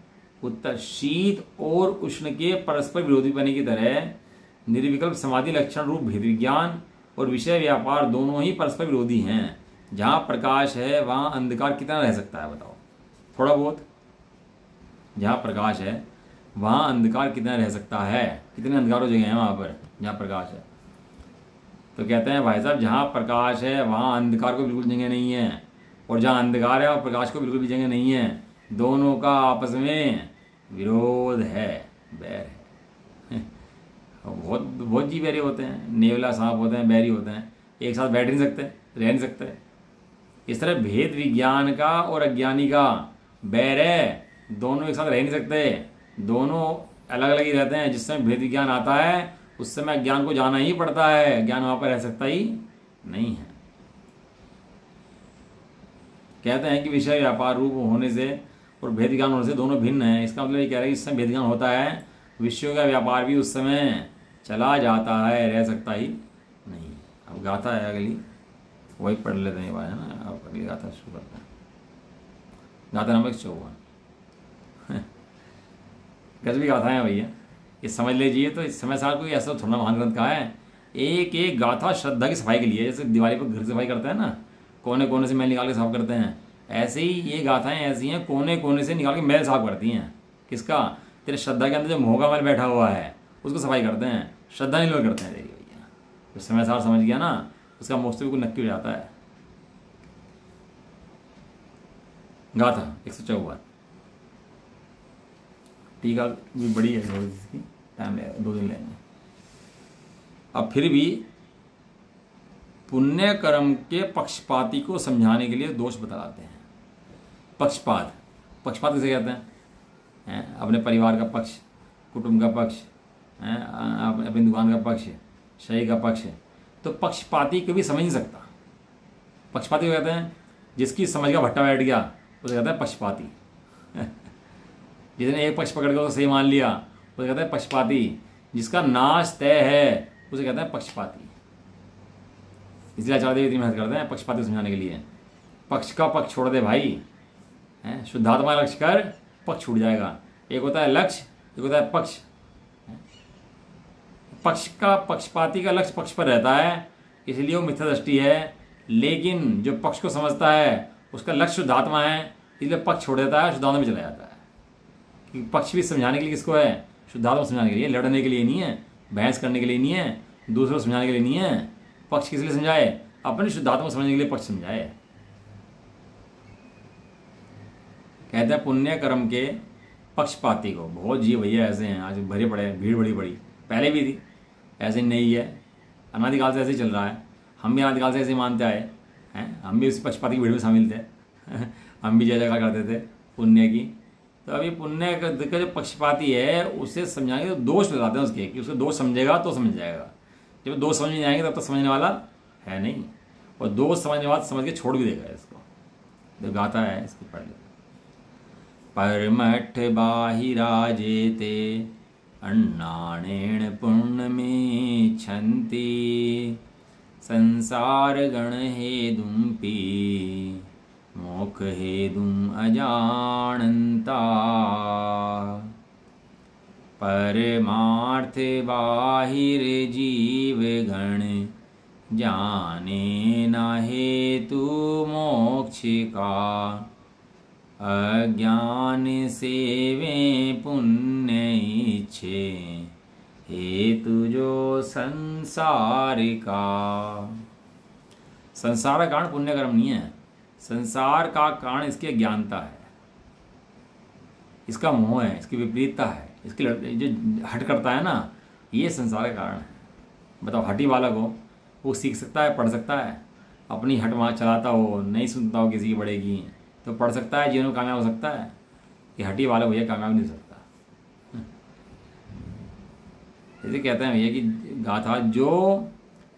उत्तर शीत और उष्ण के परस्पर विरोधी बने की तरह निर्विकल्प समाधि लक्षण रूप भेद विज्ञान और विषय व्यापार दोनों ही परस्पर विरोधी हैं। जहां प्रकाश है वहां अंधकार कितना रह सकता है? बताओ थोड़ा बहुत। जहां प्रकाश है वहां अंधकार कितना रह सकता है? कितने अंधकार हो जगह हैं वहां पर जहां प्रकाश है? तो कहते हैं भाई साहब जहां प्रकाश है वहां अंधकार को बिल्कुल जगह नहीं है, और जहां अंधकार है और प्रकाश को बिल्कुल भी जगह नहीं है। दोनों का आपस में विरोध है, बैर है। बहुत बहुत जी बैरी होते हैं, नेवला सांप होते हैं, बैरी होते हैं, एक साथ बैठ नहीं सकते, रह नहीं सकते। इस तरह भेद विज्ञान का और अज्ञानी का बैर है, दोनों एक साथ रह नहीं सकते, दोनों अलग अलग ही रहते हैं। जिस समय भेद विज्ञान आता है उस समय अज्ञान को जाना ही पड़ता है, ज्ञान वहां पर रह सकता ही नहीं है। कहते हैं कि विषय व्यापार रूप होने से और भेद विज्ञान होने से दोनों भिन्न हैं। इसका मतलब ये कह रहे हैं कि इस समय भेद विज्ञान होता है, विषयों का व्यापार भी उस समय चला जाता है, रह सकता ही नहीं। अब गाथा है अगली, वही पढ़ लेते हैं है ना। अब अगली गाथा शुरू करते हैं। गाथा नंबर 54। गजबी गाथा है भैया, ये समझ लीजिए। तो इस समय साल कोई ऐसा थोड़ा महान ग्रंथ का है, एक एक गाथा श्रद्धा की सफाई के लिए। जैसे दिवाली पर घर सफाई करते हैं ना, कोने कोने से मैल निकाल के साफ करते हैं, ऐसे ही ये गाथाएं ऐसी हैं, कोने कोने से निकाल के मैल साफ करती हैं। किसका? तेरे श्रद्धा के अंदर जो मोह का मैल बैठा हुआ है उसको सफाई करते हैं, श्रद्धा नहीं लोग करते हैं तेरी भैया। तो समय सार समझ गया ना, उसका मोक्ष तो बिल्कुल नक्की हो जाता है। गाथा 154। टीका भी बड़ी है, थोड़ी सी टाइम लगेगा, 2 दिन लेंगे। अब फिर भी पुण्य कर्म के पक्षपाती को समझाने के लिए दोष बताते हैं। पक्षपात, पक्षपात किसे कहते हैं? अपने परिवार का पक्ष, कुटुंब का पक्ष, अपनी दुकान का पक्ष, शरीर का पक्ष। तो पक्षपाती कभी समझ नहीं सकता। पक्षपाती को कहते हैं जिसकी समझ का भट्टा बैठ गया, उसे कहते हैं पक्षपाती। जिसने एक पक्ष पकड़ कर सही मान लिया उसे कहते हैं पक्षपाती। जिसका नाश तय है उसे कहते हैं पक्षपाती। इसलिए आचार्य देव इतनी मेहनत करते हैं पक्षपाती समझाने के लिए। पक्ष का पक्ष छोड़ दे भाई, हैं, शुद्धात्मा लक्ष्य कर, पक्ष छूट जाएगा। एक होता है लक्ष्य, एक होता है पक्ष। पक्ष का पक्षपाती का लक्ष्य पक्ष पर रहता है, इसलिए वो मिथ्या दृष्टि है। लेकिन जो पक्ष को समझता है उसका लक्ष्य शुद्धात्मा है, इसलिए पक्ष छोड़ देता है, शुद्धात्मा में चला जाता है। क्योंकि पक्ष भी समझाने के लिए किसको है? शुद्धात्मा समझाने के लिए, लड़ने के लिए नहीं है, बहस करने के लिए नहीं है, दूसरों को समझाने के लिए नहीं है। पक्ष किस लिए समझाए? अपने शुद्धात्मा समझने के लिए पक्ष समझाए। कहते हैं पुण्य कर्म के पक्षपाती को। बहुत जी भैया ऐसे हैं, आज भरे पड़े हैं, भीड़ बड़ी बड़ी, पहले भी थी, ऐसे नहीं है, अनादिकाल से ऐसे ही चल रहा है। हम भी अनादिकाल से ऐसे मानते आए हैं, हम भी उस पक्षपाती की भीड़ में शामिल थे हम भी जय जयकार करते थे पुण्य की। तो अभी पुण्य का जो पक्षपाती है उसे समझाएंगे तो दोष लगाते हैं उसके, कि उसको दोष समझेगा तो समझ जाएगा। जब दोष समझ नहीं आएंगे तब तक समझने वाला है नहीं, और दोष समझने वाला समझ के छोड़ भी देगा इसको। जो गाता है इसको पढ़ ले। परमठ बाहिराजेते अन्नाणेन पुण्यमेच्छन्ति संसार गण हेदुम्पि मोक्ष हेदुम अजानन्ता परमार्थ बाहिर जीव गण जाने न हेतु मोक्ष का अज्ञान सेवे पुण्य इच्छे हेतु जो संसार का। संसार का कारण पुण्य कर्म नहीं है, संसार का कारण इसकी अज्ञानता है, इसका मोह है, इसकी विपरीतता है, इसकी जो हट करता है ना, ये संसार का कारण है। बताओ, हटी बालक हो, वो सीख सकता है, पढ़ सकता है, अपनी हट वहाँ चलाता हो, नहीं सुनता हो किसी की बड़े की, तो पढ़ सकता है, जीवन में कामयाब हो सकता है? कि हटी बालक भैया कामयाब नहीं हो सकता। जैसे कहते हैं भैया कि गाथा जो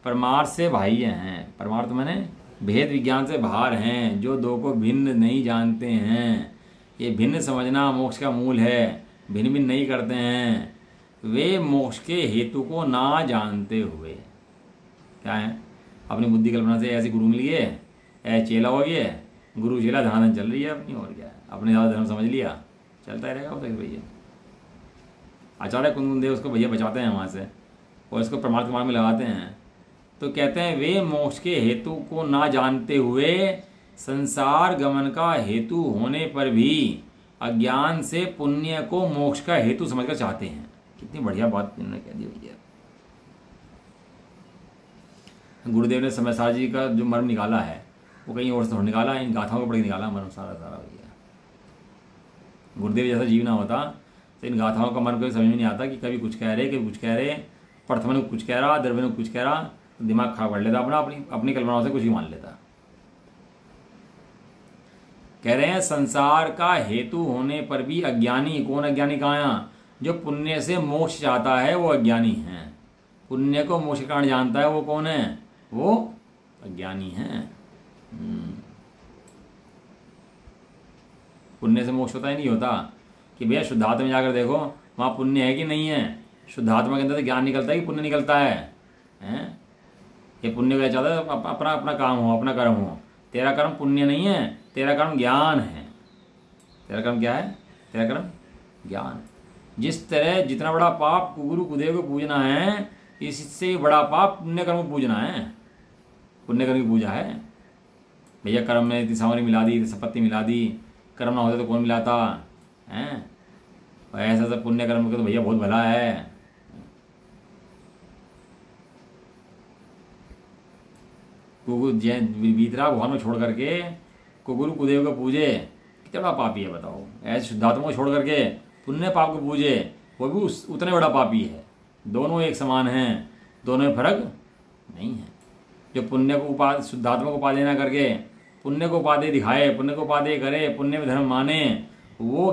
परमार्थ से बाह्य हैं, परमार्थ मैंने भेद विज्ञान से बाहर हैं, जो दो को भिन्न नहीं जानते हैं, ये भिन्न समझना मोक्ष का मूल है, भिन्न भिन्न नहीं करते हैं, वे मोक्ष के हेतु को ना जानते हुए क्या है, अपनी बुद्धि कल्पना से ऐसे गुरु मिल गए, ऐसे चेला हो गया, गुरु चेला धनाधन चल रही है अपनी, और क्या है, अपने ज़्यादा धर्म समझ लिया, चलता ही रहेगा वो तक भैया। आचार्य कुंदन देव उसको भैया बचाते हैं वहाँ से, और इसको परमार्थ मार्ग में लगाते हैं। तो कहते हैं वे मोक्ष के हेतु को ना जानते हुए संसार गमन का हेतु होने पर भी अज्ञान से पुण्य को मोक्ष का हेतु समझकर चाहते हैं। कितनी बढ़िया बात इन्होंने कह दी भैया। गुरुदेव ने समयसार जी का जो मर्म निकाला है वो कहीं और से थोड़ा निकाला, इन गाथाओं को पढ़ के निकाला मर्म सारा सारा भैया। गुरुदेव जैसा जीव ना होता तो इन गाथाओं का मर्म कभी समझ में नहीं आता, कि कभी कुछ कह रहे, कभी कुछ कह रहे, प्रथम ने कुछ कह रहा, द्रव्य ने कुछ कह रहा, तो दिमाग खराब कर लेता अपना, अपनी कल्पनाओं से कुछ ही मान लेता। कह रहे हैं संसार का हेतु होने पर भी अज्ञानी, कौन अज्ञानी कहाँ यहाँ? जो पुण्य से मोक्ष चाहता है वो अज्ञानी है। पुण्य को मोक्ष कारण जानता है वो कौन है? वो अज्ञानी है। पुण्य से मोक्ष होता ही नहीं होता कि भैया शुद्धात्मा में जाकर देखो वहाँ पुण्य है कि नहीं है। शुद्धात्मा के अंदर से ज्ञान निकलता है कि पुण्य निकलता है, हैं? ये पुण्य का चाहता है अपना अपना काम हो, अपना कर्म हो। तेरा कर्म पुण्य नहीं है, तेरा कर्म ज्ञान है। तेरा कर्म क्या है? तेरा कर्म ज्ञान। जिस तरह जितना बड़ा पाप गुरु कुदेव को पूजना है, इससे बड़ा पाप पुण्य कर्म को पूजना है। पुण्य कर्म की पूजा है भैया। कर्म में इतनी सामग्री मिला दी, संपत्ति मिला दी, कर्म ना होता तो कौन मिलाता हैं? ऐसा सब पुण्य कर्म के तो भैया बहुत भला है। वीतराग भगवान को छोड़ करके गुरु कुदेव को पूजे, कितना बड़ा पापी है बताओ। ऐसे शुद्धात्मा को छोड़ करके पुण्य पाप को पूजे, वो भी उतने बड़ा पापी है। दोनों एक समान हैं, दोनों में फर्क नहीं है। जो पुण्य को उपाधि, शुद्धात्मा को उपाधि ना करके पुण्य को उपाधि दिखाए, पुण्य को उपाधि करे, पुण्य में धर्म माने, वो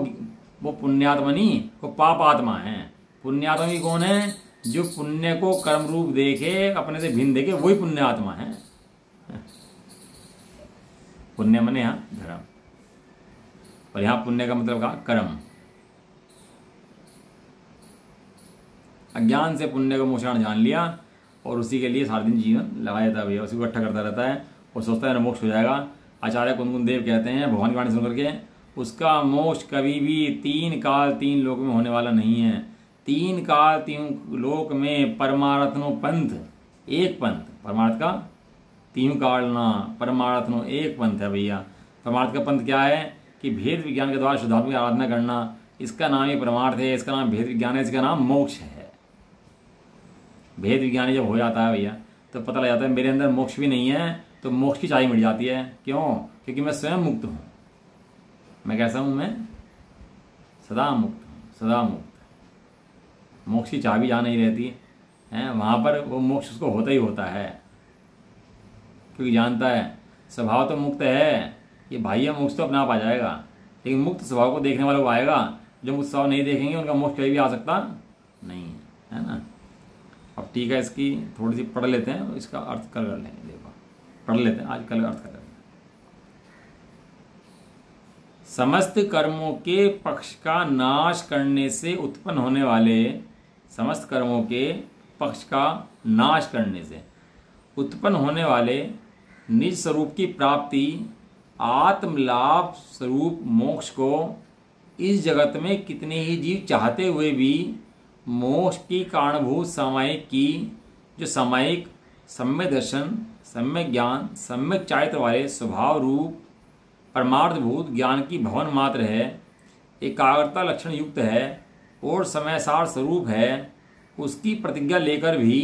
पुण्यात्मा नहीं, वो पाप आत्मा है। पुण्यात्मा भी कौन है? जो पुण्य को कर्म रूप देखे, अपने से भिन्न देखे, वही पुण्य आत्मा है। पुण्य मने यहाँ धर्म, और यहाँ पुण्य का मतलब कहा कर्म। अज्ञान से पुण्य को मोक्षण जान लिया, और उसी के लिए सारा दिन जीवन लगा देता है भैया, उसी को इकट्ठा करता रहता है और सोचता है मोक्ष हो जाएगा। आचार्य कुंदकुंद देव कहते हैं भगवान की वाणी सुन करके, उसका मोक्ष कभी भी 3 काल 3 लोक में होने वाला नहीं है। 3 काल 3 लोक में परमार्थनो पंथ, एक पंथ, परमार्थ का 3 कालना, परमार्थनो एक पंथ है भैया। परमार्थ का पंथ क्या है कि भेद विज्ञान के द्वारा शुद्धात्मा की आराधना करना, इसका नाम ही परमार्थ है, इसका नाम भेद विज्ञान है, इसका नाम मोक्ष है। भेद विज्ञानी जब हो जाता है भैया तो पता लग जाता है मेरे अंदर मोक्ष भी नहीं है, तो मोक्ष की चाबी मिट जाती है। क्यों? क्योंकि मैं स्वयं मुक्त हूं। मैं कैसा हूं? मैं सदा मुक्त हूं, सदा मुक्त। मोक्ष की चाबी जहाँ नहीं रहती है वहां पर वो मोक्ष उसको होता ही होता है, क्योंकि जानता है स्वभाव तो मुक्त है, ये भाई है मोक्ष तो अपने आप आ जाएगा। लेकिन मुक्त स्वभाव को देखने वाला वो आएगा, जो मुक्त स्वभाव नहीं देखेंगे उनका मोक्ष कभी भी आ सकता नहीं है, है ना। अब ठीक है, इसकी थोड़ी सी पढ़ लेते हैं, इसका अर्थ कल कर लेंगे। देखो पढ़ लेते हैं, आज कल अर्थ कर लेंगे। समस्त कर्मों के पक्ष का नाश करने से उत्पन्न होने वाले, समस्त कर्मों के पक्ष का नाश करने से उत्पन्न होने वाले निज स्वरूप की प्राप्ति, आत्मलाभ स्वरूप मोक्ष को इस जगत में कितने ही जीव चाहते हुए भी मोक्ष की कारणभूत सामायिक की, जो सामायिक सम्यक दर्शन, सम्यक ज्ञान, सम्यक चारित्र वाले स्वभाव रूप परमार्थभूत ज्ञान की भवन मात्र है, एकाग्रता लक्षण युक्त है और समयसार स्वरूप है, उसकी प्रतिज्ञा लेकर भी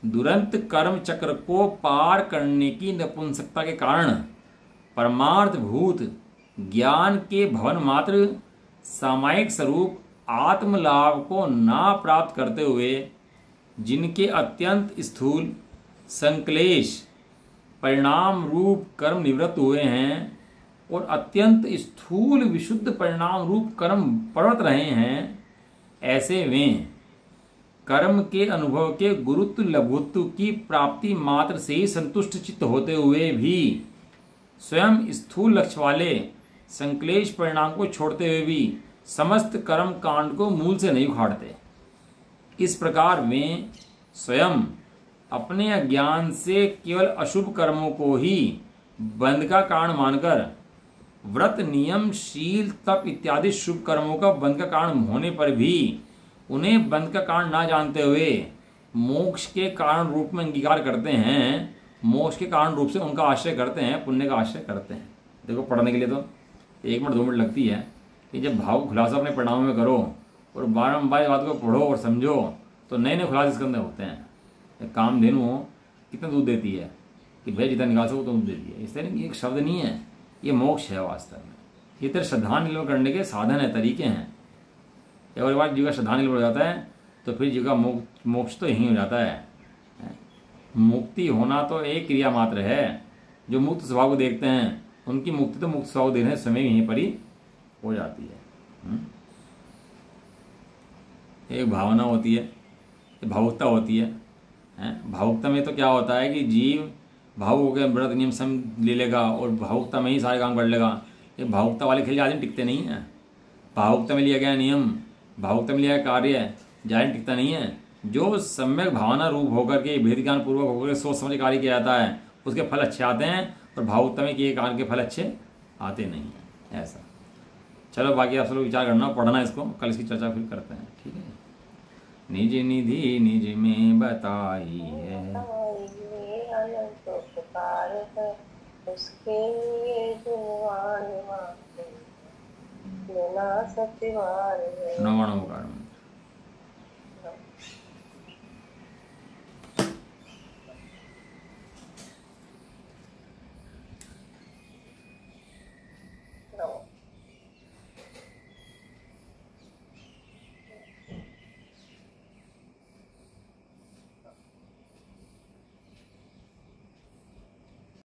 दुरंत कर्म चक्र को पार करने की नपुंसकता के कारण परमार्थभूत ज्ञान के भवन मात्र सामायिक स्वरूप आत्मलाभ को ना प्राप्त करते हुए जिनके अत्यंत स्थूल संक्लेश परिणाम रूप कर्म निवृत्त हुए हैं और अत्यंत स्थूल विशुद्ध परिणाम रूप कर्म परत रहे हैं, ऐसे वे कर्म के अनुभव के गुरुत्व लघुत्व की प्राप्ति मात्र से ही संतुष्ट चित्त होते हुए भी स्वयं स्थूल लक्ष्य वाले संक्लेश परिणाम को छोड़ते हुए भी समस्त कर्म कांड को मूल से नहीं उखाड़ते। इस प्रकार वे स्वयं अपने अज्ञान से केवल अशुभ कर्मों को ही बंध का कारण मानकर व्रत, नियम, शील, तप इत्यादि शुभ कर्मों का बंध का कारण होने पर भी उन्हें बंध का कारण ना जानते हुए मोक्ष के कारण रूप में अंगीकार करते हैं, मोक्ष के कारण रूप से उनका आश्रय करते हैं, पुण्य का आश्रय करते हैं। देखो पढ़ने के लिए तो 1 मिनट 2 मिनट लगती है, कि जब भाव खुलासा अपने परिणामों में करो और बारम्बार बात को पढ़ो और समझो तो नए नए खुलासे इसके अंदर होते हैं। कामधेनु कितना दूध देती है कि भैया जितना निकाल सको तो दूध देती है, इस तरह की एक शब्द नहीं है, ये मोक्ष है वास्तव में। ये तेरे श्रद्धा निर्भर करने के साधन है, तरीके हैं। एक बार जीव का श्रद्धा निर्भर हो जाता है तो फिर जीव का मोक्ष तो यही हो जाता है। मुक्ति होना तो एक क्रिया मात्र है। जो मुक्त स्वभाव को देखते हैं उनकी मुक्ति तो मुक्त स्वभाव देखने समय यहीं पर ही हो जाती है। एक भावना होती है, भावुकता होती है। भावुकता में तो क्या होता है कि जीव भावुक होकर व्रत नियम सम ले लेगा और भावुकता में ही सारे काम कर लेगा। ये भावुकता वाले खेल आदमी टिकते नहीं हैं। भावुकता में लिया गया नियम, भावुकता में लिया गया कार्य जाहिर टिकता नहीं है। जो सम्यक भावना रूप होकर के भेद ज्ञान पूर्वक होकर सोच समझ कार्य किया जाता है उसके फल अच्छे आते हैं, और भावुकता में किए कार्य के फल अच्छे आते नहीं हैं। ऐसा चलो, बाकी आप सब लोग विचार करना, पढ़ना इसको, कल इसकी चर्चा फिर करते हैं। ठीक है। निज निधि निज में बताई है, उसके लिए गुणवान बिना सत्यवान है। नवाणों कारण